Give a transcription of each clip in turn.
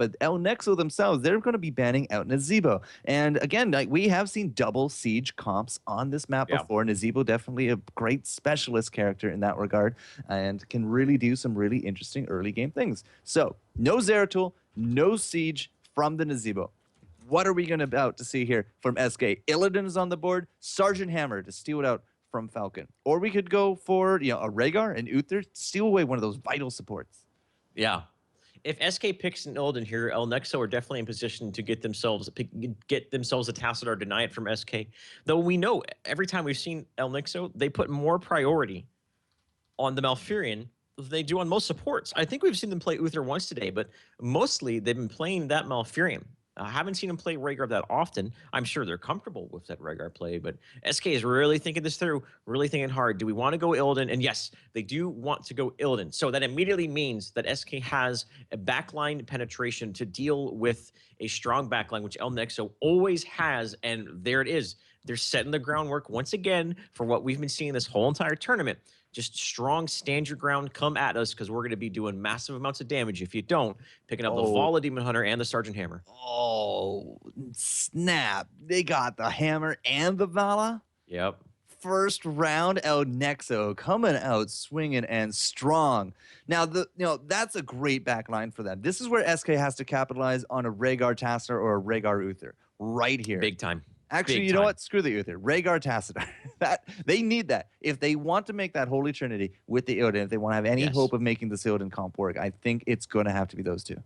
But El Nexo themselves, they're going to be banning out Nazebo. And again, like we have seen double siege comps on this map Yeah. before. Nazebo definitely a great specialist character in that regard and can really do some really interesting early game things. So no Zeratul, no siege from the Nazebo. What are we going to about to see here from SK? Illidan is on the board. Sergeant Hammer to steal it out from Falcon. Or we could go for a Rhaegar and Uther, steal away one of those vital supports. Yeah. If SK picks an Illidan here, El Nexo are definitely in position to get themselves a Tassadar, deny it from SK. Though we know every time we've seen El Nexo, they put more priority on the Malfurion than they do on most supports. I think we've seen them play Uther once today, but mostly they've been playing that Malfurion. I haven't seen them play Rhaegar that often. I'm sure they're comfortable with that Rhaegar play, but SK is really thinking this through, really thinking hard. Do we want to go Illidan? And yes, they do want to go Illidan. So that immediately means that SK has a backline penetration to deal with a strong backline, which El Nexo always has, and there it is. They're setting the groundwork once again for what we've been seeing this whole entire tournament. Just strong, stand your ground, come at us, because we're going to be doing massive amounts of damage if you don't, picking up the Vala Demon Hunter and the Sergeant Hammer. Oh, snap. They got the Hammer and the Vala? Yep. First round, El Nexo coming out swinging and strong. Now, that's a great backline for them. This is where SK has to capitalize on a Rhaegar Tassadar or a Rhaegar Uther right here. Big time. Actually, you know what? Screw the Uther. Rhaegar Tassadar. They need that. If they want to make that Holy Trinity with the Illidan, if they want to have any hope of making this Illidan comp work, I think it's going to have to be those two.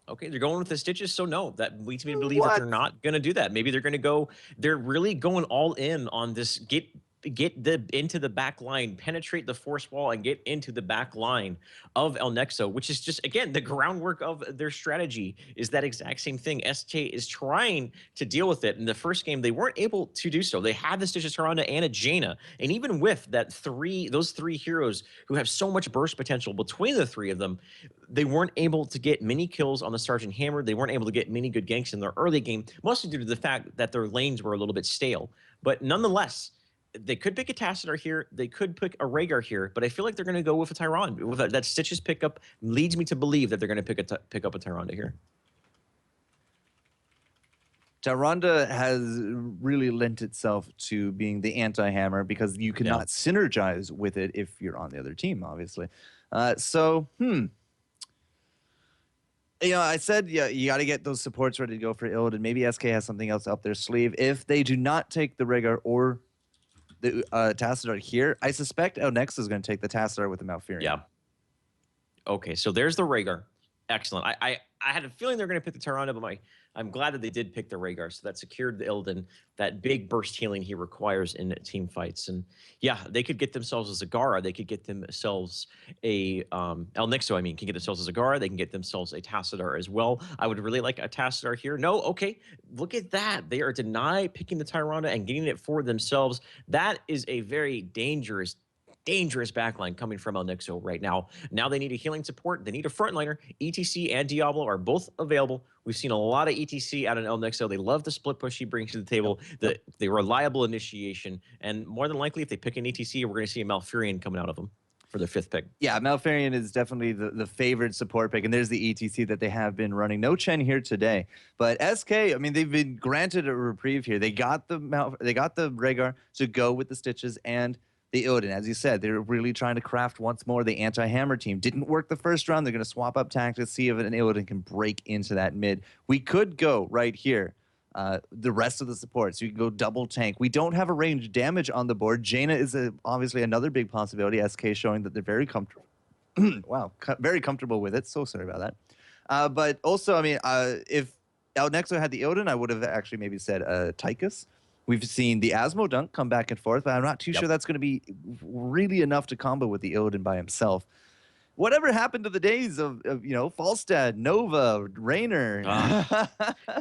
Okay, they're going with the Stitches, so no, that leads me to believe that they're not going to do that. Maybe they're going to go, they're really going all in on this, get into the back line, penetrate the force wall, and get into the back line of El Nexo, which is just, again, the groundwork of their strategy is that exact same thing. SK is trying to deal with it. In the first game, they weren't able to do so. They had the Stitches Tyrande and a Jaina, and even with those three heroes who have so much burst potential between the three of them, they weren't able to get many kills on the Sergeant Hammer. They weren't able to get many good ganks in their early game, mostly due to the fact that their lanes were a little bit stale. But nonetheless, they could pick a Tassadar here. They could pick a Rhaegar here, but I feel like they're going to go with a Tyrande. With that Stitches pickup leads me to believe that they're going to pick up a Tyrande here. Tyrande has really lent itself to being the anti-hammer because you cannot synergize with it if you're on the other team, obviously. I said, you got to get those supports ready to go for Illidan. Maybe SK has something else up their sleeve. If they do not take the Rhaegar or the Tassadar here, I suspect El Nexo is going to take the Tassadar with the Malfurion. Yeah. Okay, so there's the Rhaegar. Excellent. I had a feeling they're going to pick the Tyrande, but I'm glad that they did pick the Rhaegar, so that secured the Illidan, that big burst healing he requires in team fights. And yeah, they could get themselves a Zagara. They could get themselves a El Nexo, can get themselves a Zagara. They can get themselves a Tassadar as well. I would really like a Tassadar here. No, okay, look at that. They are denied picking the Tyrande and getting it for themselves. That is a very dangerous backline coming from El Nexo right now. Now they need a healing support. They need a frontliner. ETC and Diablo are both available. We've seen a lot of ETC out of El Nexo. They love the split push he brings to the table, the reliable initiation, and more than likely, if they pick an ETC, we're going to see a Malfurion coming out of them for their 5th pick. Yeah, Malfurion is definitely the favored support pick, and there's the ETC that they have been running. No Chen here today, but SK, they've been granted a reprieve here. They got the Rhaegar to go with the Stitches and the Illidan. As you said, they're really trying to craft once more the anti-hammer team. Didn't work the first round. They're going to swap up tactics, see if an Illidan can break into that mid. We could go right here, the rest of the support. So you can go double tank. We don't have a range damage on the board. Jaina is obviously another big possibility. SK showing that they're very comfortable. Wow, very comfortable with it. So sorry about that. But also, if El Nexo had the Illidan, I would have actually maybe said Tychus. We've seen the Asmo dunk come back and forth, but I'm not too sure that's going to be really enough to combo with the Illidan by himself. Whatever happened to the days of Falstad, Nova, Raynor?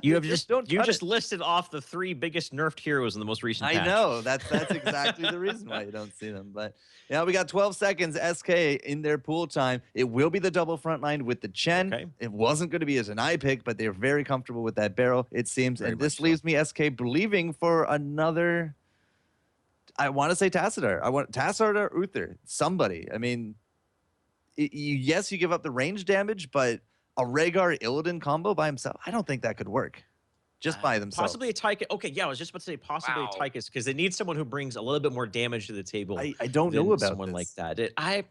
You just listed off the 3 biggest nerfed heroes in the most recent patch. I know. That's exactly the reason why you don't see them. But we got 12 seconds. SK in their pool time. It will be the double front line with the Chen. Okay. It wasn't going to be as an eye pick, but they're very comfortable with that barrel, it seems. And this leaves me SK believing for another. I want to say Tassadar. I want Tassadar or Uther. Somebody. Yes, you give up the range damage, but a Rhaegar Illidan combo by himself, I don't think that could work. Just by themselves. Possibly a Tychus. Okay, yeah, I was just about to say possibly a Tychus because they need someone who brings a little bit more damage to the table. I don't know about someone like this. that.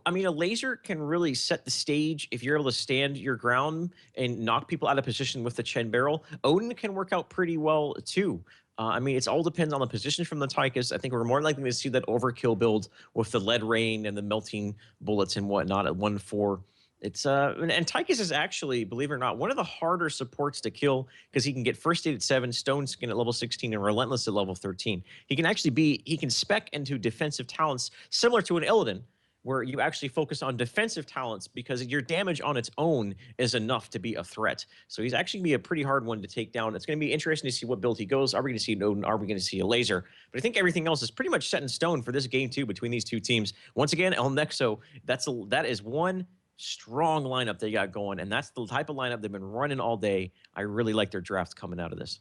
I mean, a laser can really set the stage if you're able to stand your ground and knock people out of position with the Chen barrel. Odin can work out pretty well too. I mean, it's all depends on the position from the Tychus. I think we're more likely to see that overkill build with the lead rain and the melting bullets and whatnot at 1-4. It's and Tychus is actually, believe it or not, one of the harder supports to kill because he can get first aid at 7, stone skin at level 16, and relentless at level 13. He can spec into defensive talents similar to an Illidan, where you actually focus on defensive talents because your damage on its own is enough to be a threat. So he's actually going to be a pretty hard one to take down. It's going to be interesting to see what build he goes. Are we going to see an Odin? Are we going to see a laser? But I think everything else is pretty much set in stone for this game too between these two teams. Once again, El Nexo, that is one strong lineup they got going, and that's the type of lineup they've been running all day. I really like their draft coming out of this.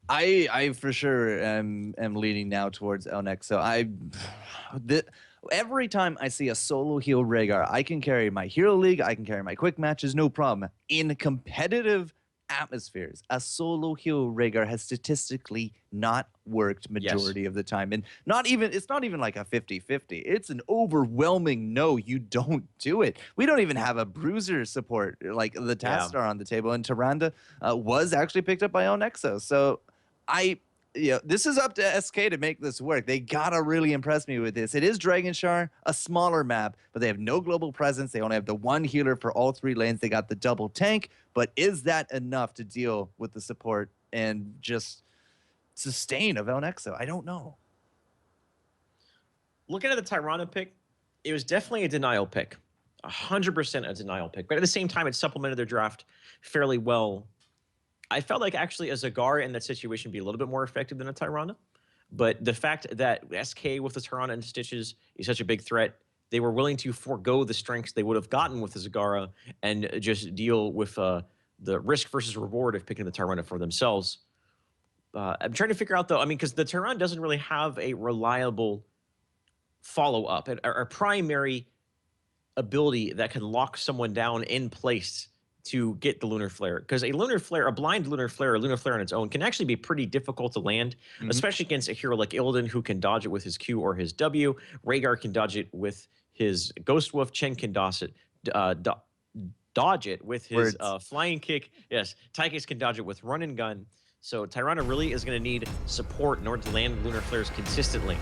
I for sure am leaning now towards El Nexo. Every time I see a solo heal Rhaegar, I can carry my Hero League, I can carry my quick matches, no problem. In competitive atmospheres, a solo heal Rhaegar has statistically not worked majority of the time. And it's not even like a 50-50. It's an overwhelming no, you don't do it. We don't even have a bruiser support like the Tastar on the table. And Tyrande was actually picked up by El Nexo. So this is up to SK to make this work. They gotta really impress me with this. It is Dragonshire, a smaller map, but they have no global presence. They only have the one healer for all 3 lanes. They got the double tank, but is that enough to deal with the support and just sustain of El Nexo? I don't know. Looking at the Tyrande pick, it was definitely a denial pick. 100% a denial pick. But at the same time, it supplemented their draft fairly well. I felt like actually a Zagara in that situation would be a little bit more effective than a Tyrande. But the fact that SK with the Tyrande and Stitches is such a big threat, they were willing to forego the strengths they would have gotten with the Zagara and just deal with the risk versus reward of picking the Tyrande for themselves. I'm trying to figure out, though, I mean, because the Tyrande doesn't really have a reliable follow-up, a primary ability that can lock someone down in place to get the Lunar Flare. Because a blind Lunar Flare, or Lunar Flare on its own, can actually be pretty difficult to land, especially against a hero like Illidan, who can dodge it with his Q or his W. Rhaegar can dodge it with his Ghost Wolf. Chen can dodge it with his flying kick. Yes, Tychus can dodge it with run and gun. So Tyrande really is going to need support in order to land Lunar Flares consistently.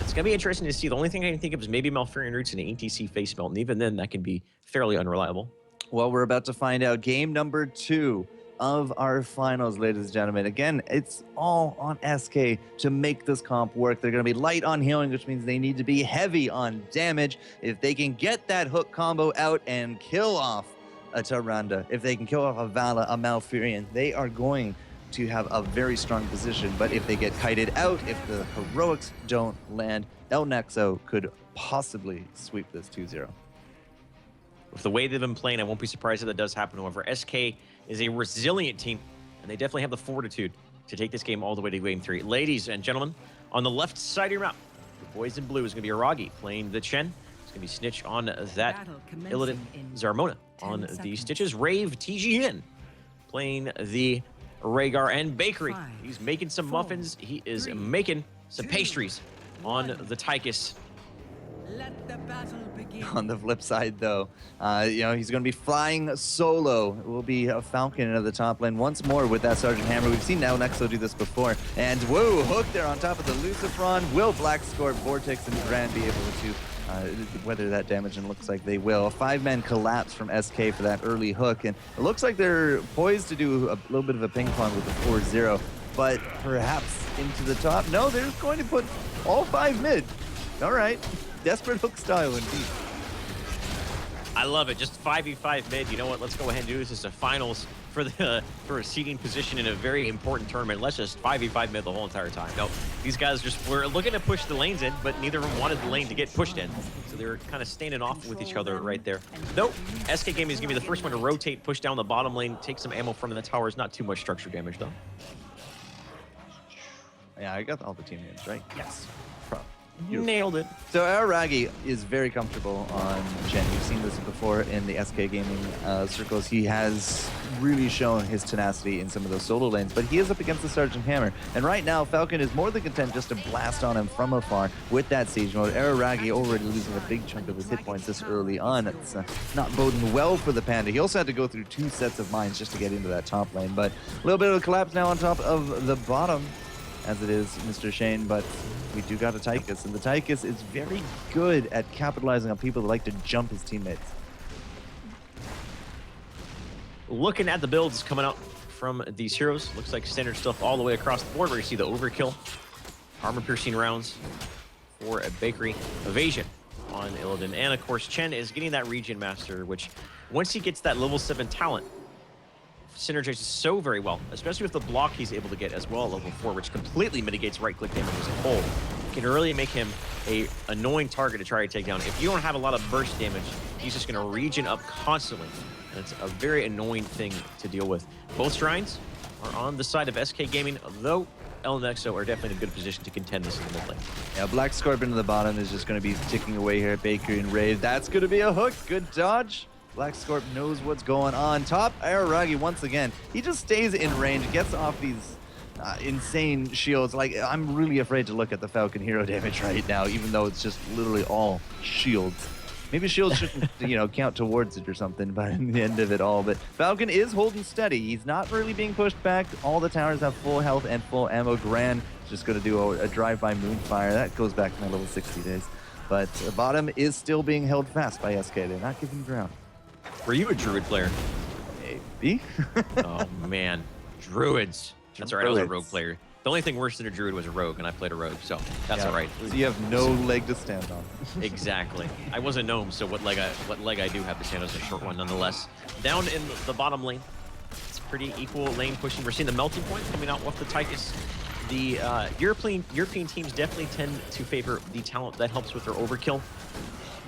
It's going to be interesting to see. The only thing I can think of is maybe Malfurion Roots and an ETC face melt, and even then, that can be fairly unreliable. Well, we're about to find out game number 2 of our finals, ladies and gentlemen. Again, it's all on SK to make this comp work. They're going to be light on healing, which means they need to be heavy on damage. If they can get that hook combo out and kill off a Tyrande, if they can kill off a Vala, a Malfurion, they are going to have a very strong position. But if they get kited out, if the heroics don't land, El Nexo could possibly sweep this 2-0. With the way they've been playing, I won't be surprised if that does happen. However, SK is a resilient team, and they definitely have the fortitude to take this game all the way to game 3. Ladies and gentlemen, on the left side of your map, the boys in blue is going to be Aragi playing the Chen. It's going to be Snitch on that Illidan, Zarmona on the Stitches, Rave TGN playing the Rhaegar, and Bakery. He's making some muffins. He is making some pastries on the Tychus. Let the battle begin. On the flip side, though, he's going to be flying solo. It will be a Falcon into the top lane once more with that Sergeant Hammer. We've seen El Nexo do this before. And whoa, hook there on top of the Lucifron. Will Black Scorp, Vortex, and Grand be able to weather that damage? And looks like they will. A 5-man collapse from SK for that early hook. And it looks like they're poised to do a little bit of a ping pong with the 4-0. But perhaps into the top. No, they're going to put all 5 mid. All right. Desperate hook style indeed. I love it. Just 5v5 mid. You know what? Let's go ahead and do this as a finals for a seeding position in a very important tournament. Let's just 5v5 mid the whole entire time. No, these guys were looking to push the lanes in, but neither of them wanted the lane to get pushed in. So they were kind of standing off with each other right there. Nope. SK Gaming is going to be the first one to rotate, push down the bottom lane, take some ammo from the towers. Not too much structure damage, though. Yeah, I got all the team names, right? Yes. Nailed it. So Araragi is very comfortable on Chen. We've seen this before in the SK gaming circles. He has really shown his tenacity in some of those solo lanes, but he is up against the Sergeant Hammer. And right now, Falcon is more than content just to blast on him from afar with that siege mode. Araragi already losing a big chunk of his hit points this early on. It's not boding well for the Panda. He also had to go through 2 sets of mines just to get into that top lane. But a little bit of a collapse now on top of the bottom, as it is Mr. Shane, but we do got a Tychus, and the Tychus is very good at capitalizing on people that like to jump his teammates. Looking at the builds coming out from these heroes, looks like standard stuff all the way across the board, where you see the overkill, armor-piercing rounds for a bakery, evasion on Illidan, and of course Chen is getting that Regen Master, which once he gets that level 7 talent, synergizes so very well, especially with the block he's able to get as well at level 4, which completely mitigates right-click damage as a whole. Can really make him a annoying target to try to take down. If you don't have a lot of burst damage, he's just going to regen up constantly, and it's a very annoying thing to deal with. Both shrines are on the side of SK Gaming, though Nexo are definitely in a good position to contend this in the mid lane. Yeah, Black Scorpion in the bottom is just going to be ticking away here at Bakery and Raid. That's going to be a hook. Good dodge. Black Scorp knows what's going on. Top, Araragi once again. He just stays in range, gets off these insane shields. Like, I'm really afraid to look at the Falcon hero damage right now, even though it's just literally all shields. Maybe shields shouldn't, count towards it or something by the end of it all. But Falcon is holding steady. He's not really being pushed back. All the towers have full health and full ammo. Gran is just going to do a drive-by Moonfire. That goes back to my level 60 days. But the bottom is still being held fast by SK. They're not giving ground. Were you a Druid player? Maybe. Oh, man. Druids. That's all right, I was a rogue player. The only thing worse than a Druid was a rogue, and I played a rogue, so that's all right. So you have no leg to stand on. Exactly. I was a gnome, so what leg I do have to stand on is a short one nonetheless. Down in the bottom lane, it's pretty equal lane pushing. We're seeing the melting point coming out with the Tychus. The European teams definitely tend to favor the talent that helps with their overkill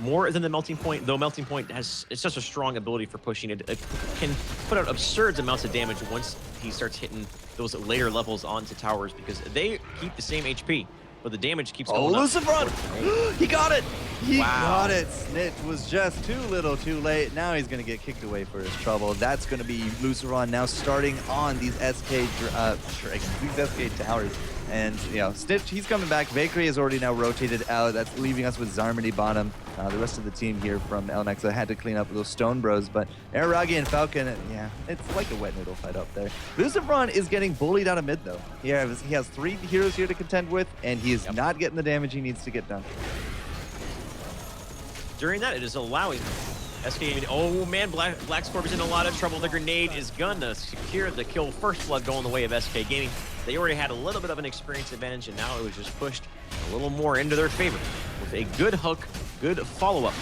more than the melting point, though melting point it's such a strong ability for pushing it. It can put out absurd amounts of damage once he starts hitting those later levels onto towers, because they keep the same HP, but the damage keeps going up. Lucifer! He got it! He got it! Snitch was just too little too late. Now he's going to get kicked away for his trouble. That's going to be Lucifer now starting on these SK towers. And, Snitch, he's coming back. Bakery is already now rotated out. That's leaving us with Zarmany bottom. The rest of the team here from Nexo had to clean up those Stone Bros. But Araragi and Falcon, it's like a wet noodle fight up there. Lucifer is getting bullied out of mid, though. He has 3 heroes here to contend with, and he is not getting the damage he needs to get done. During that, it is allowing SK. Oh, man, Black Scorp is in a lot of trouble. The grenade is going to secure the kill. First blood going the way of SK Gaming. They already had a little bit of an experience advantage, and now it was just pushed a little more into their favor with a good hook, good follow-up,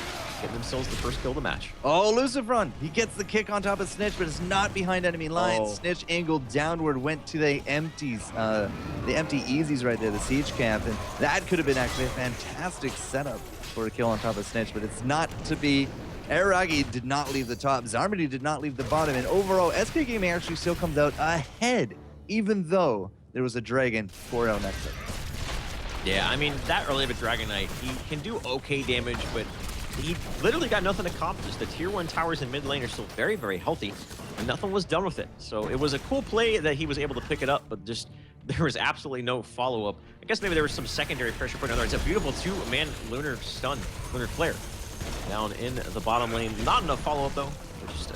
getting themselves the first kill of the match. Oh, Lucifer, he gets the kick on top of Snitch, but it's not behind enemy lines. Snitch angled downward, went to the empty easies right there, the siege camp, and that could have been actually a fantastic setup for a kill on top of Snitch, but it's not to be. Araragi did not leave the top, Zarmany did not leave the bottom, and overall, SK Gaming actually still comes out ahead, even though there was a dragon for Nexo. Yeah, I mean, that early of a Dragon Knight, he can do okay damage, but he literally got nothing accomplished. The tier 1 towers in mid lane are still very, very healthy, and nothing was done with it. So it was a cool play that he was able to pick it up, but just there was absolutely no follow-up. I guess maybe there was some secondary pressure put on there. It's a beautiful 2-man lunar stun, lunar flare down in the bottom lane. Not enough follow-up, though. Just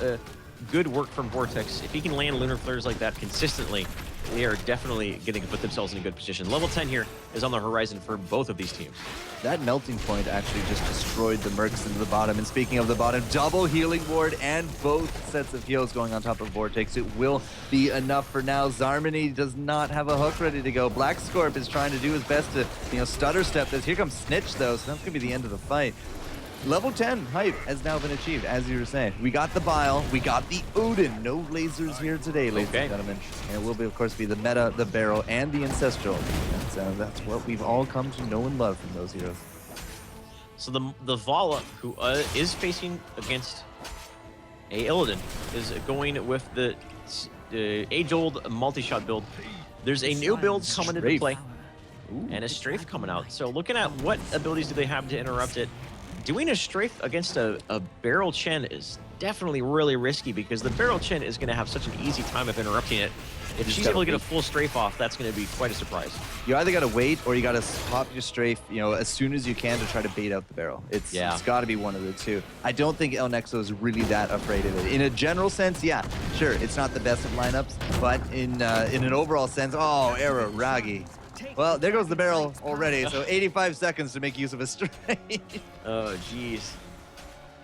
good work from Vortex. If he can land lunar flares like that consistently, they are definitely getting to put themselves in a good position. Level 10 here is on the horizon for both of these teams. That melting point actually just destroyed the Mercs into the bottom. And speaking of the bottom, double healing ward and both sets of heals going on top of Vortex. It will be enough for now. Zarmany does not have a hook ready to go. Black Scorp is trying to do his best to, stutter step this. Here comes Snitch, though, so that's going to be the end of the fight. Level 10 hype has now been achieved, as you were saying. We got the Bile, we got the Odin. No lasers here today, ladies and gentlemen. And it will be, of course, be the Meta, the Barrel, and the Ancestral. And that's what we've all come to know and love from those heroes. So the Vala, who is facing against a Illidan, is going with the age-old multi-shot build. There's a new build coming into play and a strafe coming out. So looking at what abilities do they have to interrupt it, doing a strafe against a barrel Chen is definitely really risky because the barrel Chen is going to have such an easy time of interrupting it. If she's able to get a full strafe off, that's going to be quite a surprise. You either got to wait or you got to pop your strafe, as soon as you can to try to bait out the barrel. It's got to be one of the two. I don't think El Nexo is really that afraid of it. In a general sense, yeah, sure, it's not the best of lineups, but in an overall sense, oh, Era Ragi. Well, there goes the barrel already. So 85 seconds to make use of a strafe. Oh, jeez.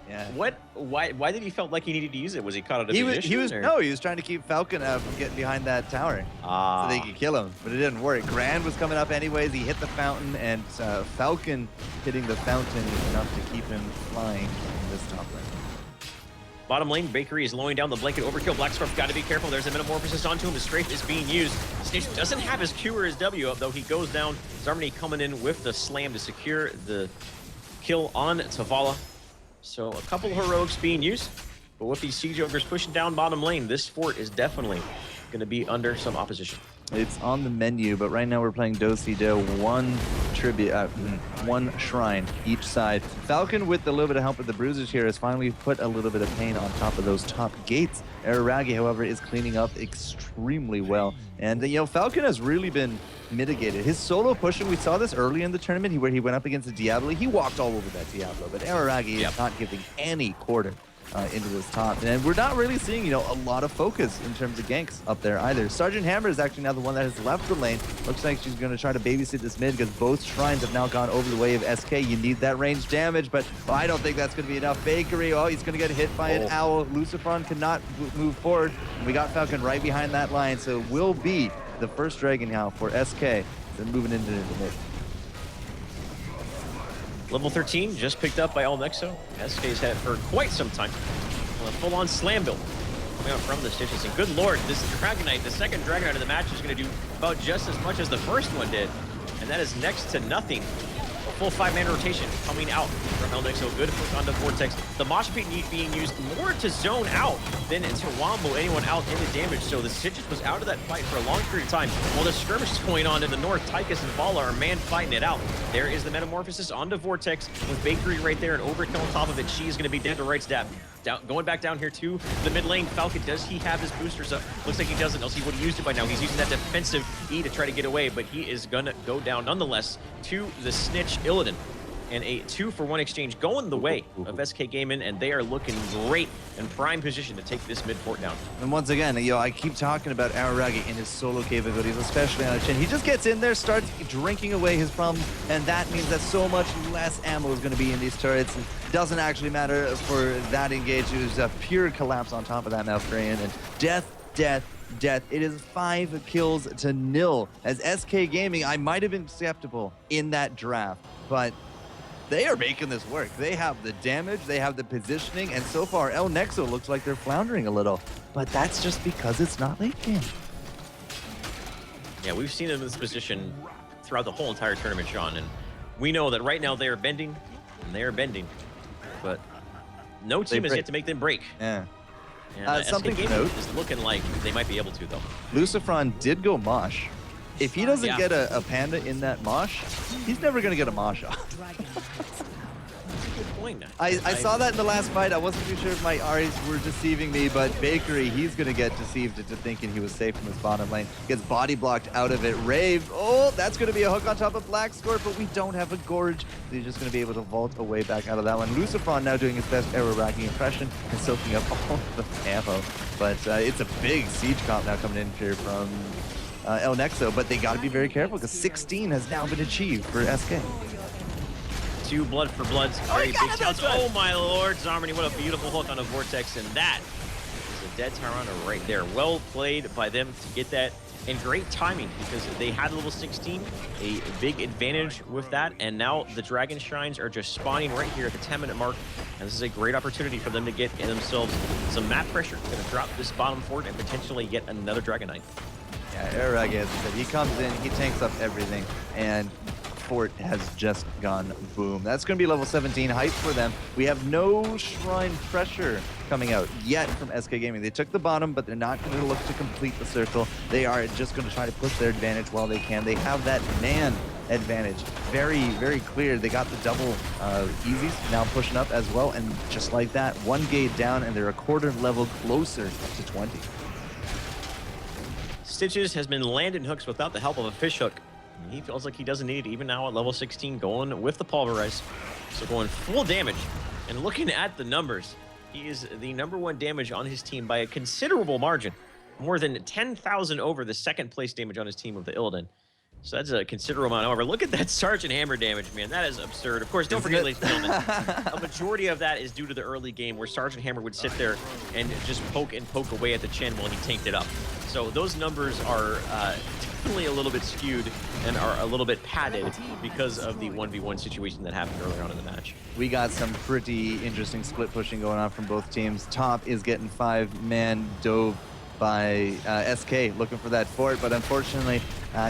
Yeah. Why did he felt like he needed to use it? Was he caught out of He position? was trying to keep Falcon from getting behind that tower so they could kill him, but it didn't work. Grand was coming up anyways. He hit the fountain, and Falcon hitting the fountain is enough to keep him flying in this top lane. Bottom lane, Bakery is lowing down the blanket overkill. Blackscarf got to be careful. There's a Metamorphosis onto him. The strafe is being used. Snitch doesn't have his Q or his W up, though. He goes down. Zarmany coming in with the slam to secure the kill on Zavala. So a couple heroics being used, but with these Siege Ogres pushing down bottom lane, this fort is definitely going to be under some opposition. It's on the menu, but right now we're playing Do-Si-Do, one shrine each side. Falcon, with a little bit of help with the bruisers here, has finally put a little bit of pain on top of those top gates. Araragi, however, is cleaning up extremely well. And, Falcon has really been mitigated. His solo pushing, we saw this early in the tournament where he went up against the Diablo. He walked all over that Diablo, but Araragi is not giving any quarter into this top. And we're not really seeing, a lot of focus in terms of ganks up there either. Sergeant Hammer is actually now the one that has left the lane. Looks like she's going to try to babysit this mid because both shrines have now gone over the way of SK. You need that range damage, but I don't think that's going to be enough. Bakery, he's going to get hit by an owl. Lucifron cannot move forward. And we got Falcon right behind that line, so it will be the first Dragon now for SK. They're moving into the mid. Level 13 just picked up by El Nexo. SK's had it for quite some time. A full-on slam build coming out from the Stitches. And good lord, this Dragonite, the second Dragonite of the match, is going to do about just as much as the first one did. And that is next to nothing. A full 5-man rotation coming out from El Nexo. Good hook onto Vortex. The Mosh Pit being used more to zone out than to wombo anyone out into damage. So the Stitches was out of that fight for a long period of time. While the skirmish is going on in the north, Tychus and Vala are man fighting it out. There is the Metamorphosis onto Vortex with Bakery right there and Overkill on top of it. She is going to be dead to right stab. Going back down here to the mid lane. Falcon, does he have his boosters up? Looks like he doesn't, else he would have used it by now. He's using that defensive E to try to get away, but he is gonna go down nonetheless to the Snitch Illidan. And a 2-for-1 exchange going the way of SK Gaming, and they are looking great in prime position to take this mid fort down. And once again, I keep talking about Araragi and his solo capabilities, especially on a Chin. He just gets in there, starts drinking away his problems, and that means that so much less ammo is going to be in these turrets. It doesn't actually matter for that engage. It was a pure collapse on top of that Malfurion, and death. It is 5 kills to 0. As SK Gaming, I might have been skeptical in that draft, but they are making this work. They have the damage, they have the positioning, and so far El Nexo looks like they're floundering a little, but that's just because it's not late game. Yeah, we've seen them in this position throughout the whole entire tournament, Sean, and we know that right now they are bending, and they are bending, but no team has yet to make them break. Yeah. And something SK to Gaming note is looking like they might be able to, though. Lucifron did go Mosh. If he doesn't get a Panda in that Mosh, he's never going to get a Mosh off. That's a good point. I saw that in the last fight. I wasn't too sure if my Aries were deceiving me, but Bakery, he's going to get deceived into thinking he was safe from his bottom lane. Gets body blocked out of it. Rave, that's going to be a hook on top of Black Score, but we don't have a Gorge. So he's just going to be able to vault away back out of that one. Lucifron now doing his best arrow-racking impression and soaking up all the ammo. But it's a big siege comp now coming in here from El Nexo, but they got to be very careful because 16 has now been achieved for SK. 2 blood for bloods. Very big counts. Oh my lord, Zarmany, what a beautiful hook on a Vortex, and that is a dead Tyrana right there. Well played by them to get that, and great timing because they had level 16, a big advantage with that, and now the Dragon Shrines are just spawning right here at the 10-minute mark, and this is a great opportunity for them to get themselves some map pressure. Going to drop this bottom fort and potentially get another Dragonite. Yeah, Araragi, as I said, he comes in, he tanks up everything, and fort has just gone boom. That's going to be level 17 hype for them. We have no shrine pressure coming out yet from SK Gaming. They took the bottom, but they're not going to look to complete the circle. They are just going to try to push their advantage while they can. They have that man advantage. Very, very clear. They got the double easies now pushing up as well. And just like that, one gate down and they're a quarter level closer to 20. Stitches has been landing hooks without the help of a fish hook. He feels like he doesn't need it even now at level 16, going with the pulverize. So going full damage. And looking at the numbers, he is the #1 damage on his team by a considerable margin. More than 10,000 over the second place damage on his team of the Illidan. So that's a considerable amount. However, look at that Sergeant Hammer damage, man. That is absurd. Of course, don't forget, ladies and gentlemen, a majority of that is due to the early game where Sergeant Hammer would sit there and just poke away at the Chen while he tanked it up. So those numbers are definitely a little bit skewed and are a little bit padded because of the 1v1 situation that happened earlier on in the match. We got some pretty interesting split pushing going on from both teams. Top is getting 5-man dove by SK, looking for that fort, but unfortunately,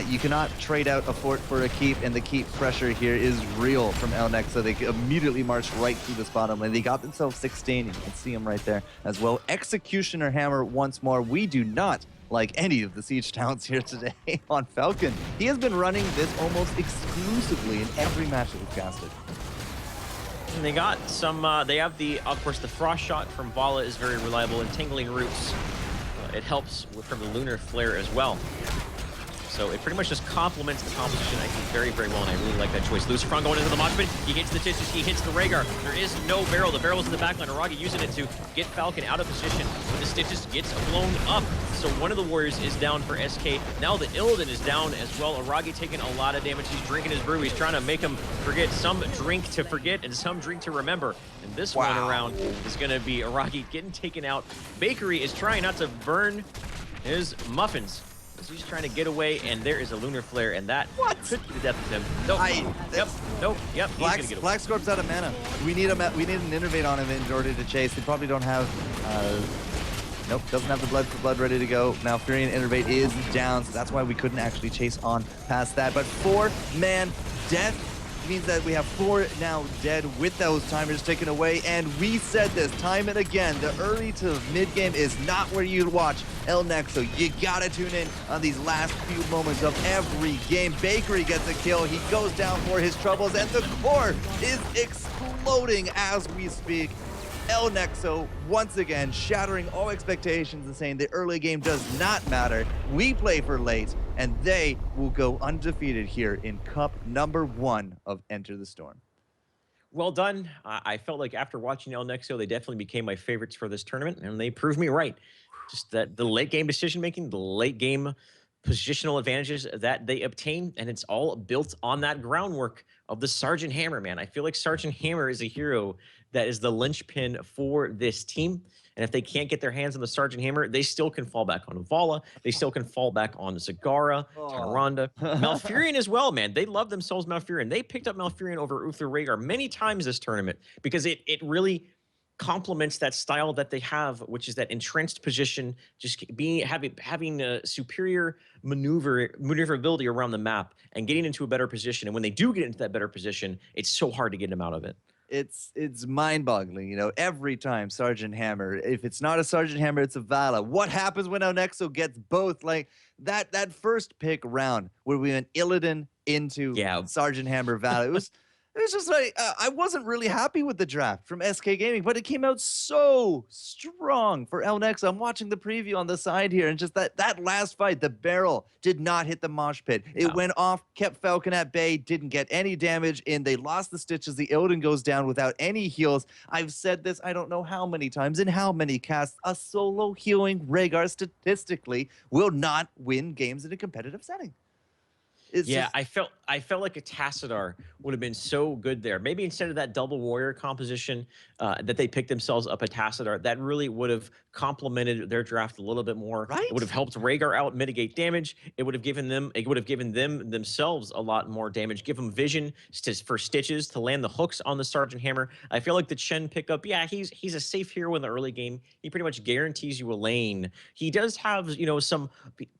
you cannot trade out a fort for a keep, and the keep pressure here is real from Nexo. They immediately marched right through this bottom lane. They got themselves 16, you can see them right there as well. Executioner Hammer once more. We do not like any of the siege towns here today on Falcon. He has been running this almost exclusively in every match that we've casted. And they got some, they have the, of course, the Frost Shot from Vala is very reliable, and Tingling Roots. It helps from the Lunar Flare as well. So it pretty much just complements the composition, I think, very, very well, and I really like that choice. Lucifer going into the mosh pit. He hits the Titches, he hits the Rhaegar. There is no barrel. The barrel's in the backline. Aragi using it to get Falcon out of position when the Stitches gets blown up. So one of the warriors is down for SK. Now the Illidan is down as well. Aragi taking a lot of damage. He's drinking his brew. He's trying to make him forget. Some drink to forget and some drink to remember. And this one around is going to be Aragi getting taken out. Bakery is trying not to burn his muffins. He's trying to get away, and there is a Lunar Flare, and that could be the death of him. Nope. Yep. He's gonna get away. Black Scorp's out of mana. We need an innervate on him in order to chase. They probably don't have. Nope, doesn't have the blood for blood ready to go. Malfurion innervate is down, so that's why we couldn't actually chase on past that. But 4-man death means that we have 4 now dead with those timers taken away, and we said this time and again, the early to mid game is not where you watch Nexo. You gotta tune in on these last few moments of every game. Bakery gets a kill, he goes down for his troubles, and the core is exploding as we speak. Nexo once again shattering all expectations and saying the early game does not matter. We play for late, and they will go undefeated here in Cup #1 of Enter the Storm. Well done. I felt like after watching Nexo, they definitely became my favorites for this tournament, and they proved me right. Just that the late game decision making, the late game positional advantages that they obtain, and it's all built on that groundwork of the Sergeant Hammer, man. I feel like Sergeant Hammer is a hero that is the linchpin for this team. And if they can't get their hands on the Sergeant Hammer, they still can fall back on Vala. They still can fall back on Zagara, Tyrande, Malfurion as well, man. They love themselves Malfurion. They picked up Malfurion over Uther Rhaegar many times this tournament because it really complements that style that they have, which is that entrenched position, just having a superior maneuverability around the map and getting into a better position. And when they do get into that better position, it's so hard to get them out of it. It's mind-boggling, you know, every time Sergeant Hammer. If it's not a Sergeant Hammer, it's a Vala. What happens when Nexo gets both? Like that first pick round where we went Illidan into Sergeant Hammer Vala. It was just like, I wasn't really happy with the draft from SK Gaming, but it came out so strong for Nexo. I'm watching the preview on the side here, and just that last fight, the barrel did not hit the mosh pit. It went off, kept Falcon at bay, didn't get any damage, and they lost the Stitches. The Illidan goes down without any heals. I've said this, I don't know how many times, in how many casts, a solo healing Rhaegar statistically will not win games in a competitive setting. I felt like a Tassadar would have been so good there. Maybe instead of that double warrior composition that they picked themselves up a Tassadar, that really would have complemented their draft a little bit more. Right. It would have helped Rhaegar out mitigate damage. It would have given them themselves a lot more damage. Give them vision for Stitches to land the hooks on the Sergeant Hammer. I feel like the Chen pickup, he's a safe hero in the early game. He pretty much guarantees you a lane. He does have,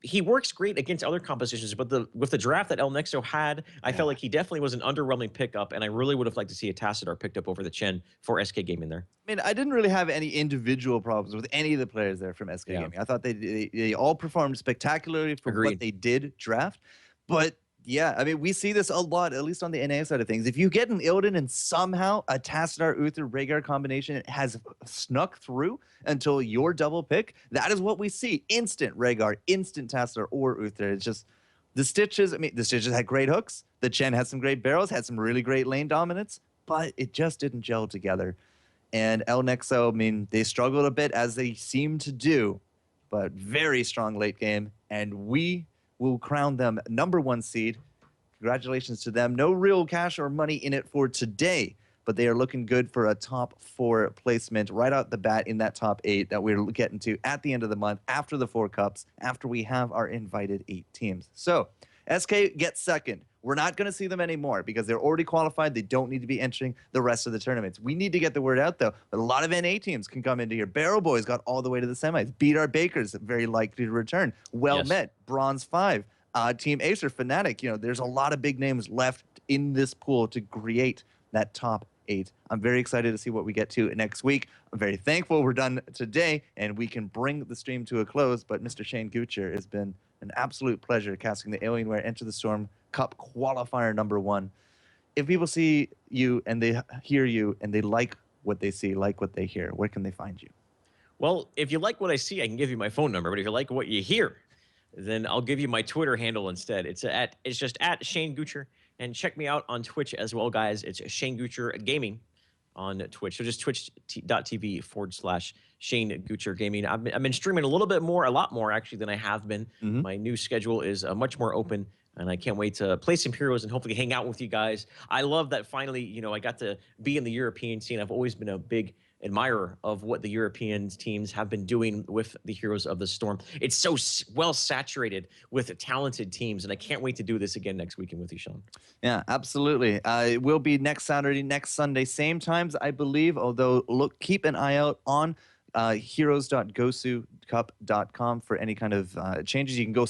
he works great against other compositions, but with the draft that Nexo had, I felt like he definitely was an underwhelming pickup, and I really would have liked to see a Tassadar picked up over the Chen for SK Gaming there. I mean, I didn't really have any individual problems with any of the players there from SK Gaming. I thought they all performed spectacularly for what they did draft, but Yeah, I mean, we see this a lot, at least on the NA side of things. If you get an Illidan and somehow a Tassadar Uther Rhaegar combination has snuck through until your double pick, that is what we see. Instant Rhaegar, instant Tassadar or Uther. It's just the Stitches. I mean, the Stitches had great hooks. The Chen had some great barrels, had some really great lane dominance, but it just didn't gel together. And El Nexo, I mean, they struggled a bit as they seem to do, but very strong late game. And we will crown them #1 seed. Congratulations to them. No real cash or money in it for today, but they are looking good for a top 4 placement right out the bat in that top 8 that we're getting to at the end of the month after the 4 cups, after we have our invited 8 teams. So SK gets second. We're not going to see them anymore because they're already qualified. They don't need to be entering the rest of the tournaments. We need to get the word out, though. A lot of NA teams can come into here. Barrel Boys got all the way to the semis. Beat Our Bakers, very likely to return. Well Yes. met, Bronze 5. Team Acer, Fnatic, there's a lot of big names left in this pool to create that top 8. I'm very excited to see what we get to next week. I'm very thankful we're done today and we can bring the stream to a close. But Mr. Shane Gucher, has been an absolute pleasure casting the Alienware Enter the Storm Cup qualifier #1. If people see you and they hear you and they like what they see, like what they hear, where can they find you? Well, if you like what I see, I can give you my phone number. But if you like what you hear, then I'll give you my Twitter handle instead. It's just at Shane Gucher, and check me out on Twitch as well, guys. It's Shane Gucher Gaming on Twitch. So just twitch.tv/Shane Gucher Gaming. I've been streaming a lot more actually than I have been. My new schedule is much more open, and I can't wait to play some Heroes and hopefully hang out with you guys. I love that finally, I got to be in the European scene. I've always been a big admirer of what the European teams have been doing with the Heroes of the Storm. It's so well saturated with talented teams, and I can't wait to do this again next weekend with you, Sean. Yeah, absolutely. It will be next Saturday, next Sunday, same times, I believe. Although, keep an eye out on Heroes.gosu.cup.com for any kind of changes. You can go